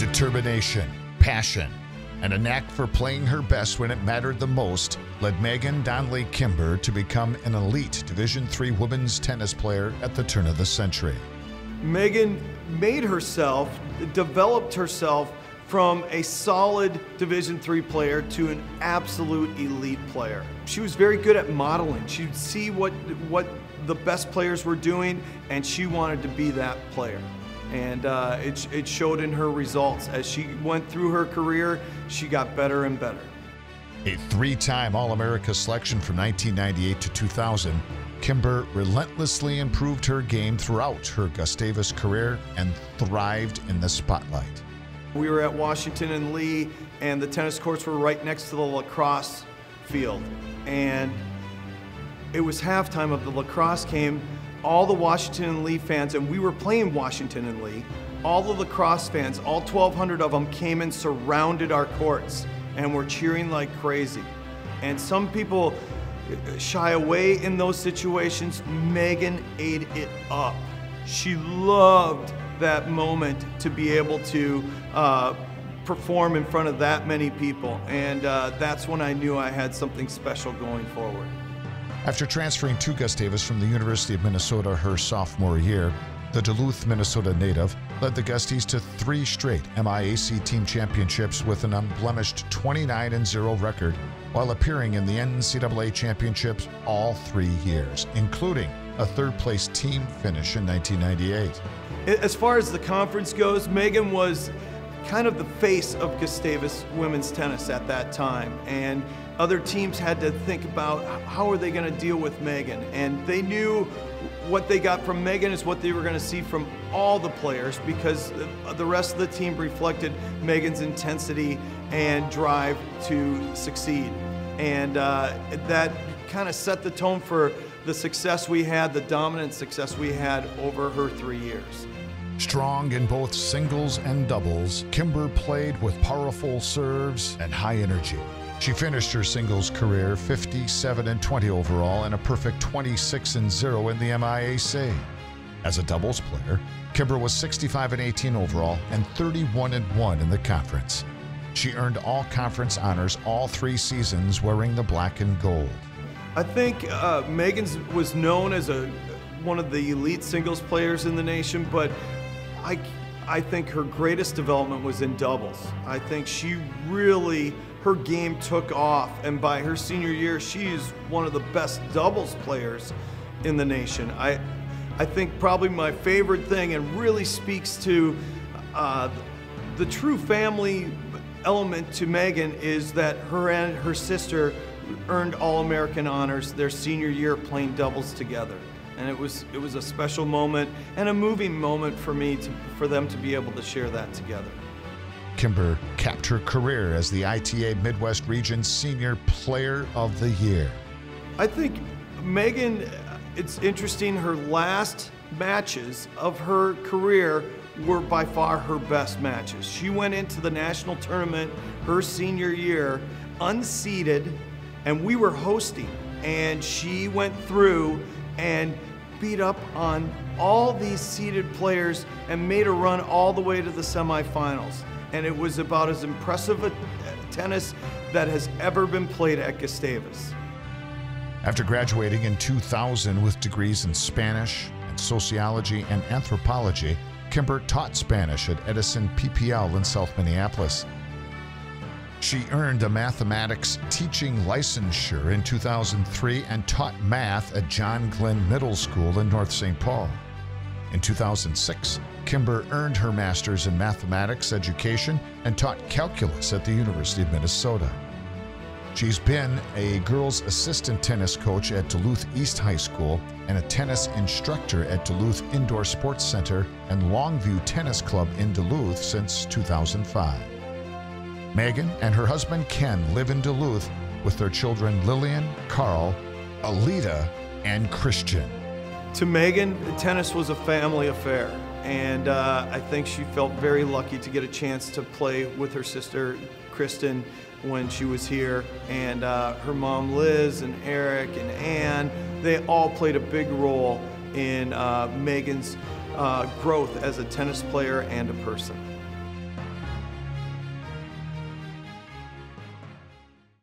Determination, passion, and a knack for playing her best when it mattered the most led Meghan Donley Kimber to become an elite Division III women's tennis player at the turn of the century. Meghan developed herself from a solid Division III player to an absolute elite player. She was very good at modeling. She'd see what the best players were doing, and she wanted to be that player. And it showed in her results. As she went through her career, she got better and better. A three-time All-America selection from 1998 to 2000, Kimber relentlessly improved her game throughout her Gustavus career and thrived in the spotlight. We were at Washington and Lee, and the tennis courts were right next to the lacrosse field. And it was halftime of the lacrosse game. All the Washington and Lee fans, and we were playing Washington and Lee, all the lacrosse fans, all 1,200 of them came and surrounded our courts and were cheering like crazy. And some people shy away in those situations. Meghan ate it up. She loved that moment to be able to perform in front of that many people. And that's when I knew I had something special going forward. After transferring to Gustavus from the University of Minnesota her sophomore year, the Duluth, Minnesota native led the Gusties to 3 straight MIAC team championships with an unblemished 29-0 record, while appearing in the NCAA championships all 3 years, including a third-place team finish in 1998. As far as the conference goes, Meghan was kind of the face of Gustavus women's tennis at that time, and other teams had to think about how are they going to deal with Meghan, and they knew what they got from Meghan is what they were going to see from all the players, because the rest of the team reflected Meghan's intensity and drive to succeed. And that kind of set the tone for the success we had, the dominant success we had over her 3 years. Strong in both singles and doubles, Kimber played with powerful serves and high energy. She finished her singles career 57-20 overall and a perfect 26-0 in the MIAC. As a doubles player, Kimber was 65-18 overall and 31-1 in the conference. She earned all conference honors all 3 seasons wearing the black and gold. I think Meghan was known as one of the elite singles players in the nation, but I think her greatest development was in doubles. I think her game took off, and by her senior year, she's one of the best doubles players in the nation. I think probably my favorite thing, and really speaks to the true family element to Meghan, is that her and her sister earned All-American honors their senior year playing doubles together. And it was a special moment and a moving moment for me for them to be able to share that together. Kimber capped her career as the ITA Midwest Region Senior Player of the Year. I think Meghan, it's interesting, her last matches of her career were by far her best matches. She went into the national tournament her senior year unseeded, and we were hosting, and she went through and beat up on all these seeded players and made a run all the way to the semifinals. And it was about as impressive a tennis that has ever been played at Gustavus. After graduating in 2000 with degrees in Spanish and sociology and anthropology, Kimber taught Spanish at Edison PPL in South Minneapolis. She earned a mathematics teaching licensure in 2003 and taught math at John Glenn Middle School in North St. Paul. In 2006, Kimber earned her master's in mathematics education and taught calculus at the University of Minnesota. She's been a girls' assistant tennis coach at Duluth East High School and a tennis instructor at Duluth Indoor Sports Center and Longview Tennis Club in Duluth since 2005. Meghan and her husband Ken live in Duluth with their children Lillian, Carl, Alita, and Christian. To Meghan, tennis was a family affair, and I think she felt very lucky to get a chance to play with her sister Kristen when she was here, and her mom Liz and Eric and Ann, they all played a big role in Meghan's growth as a tennis player and a person.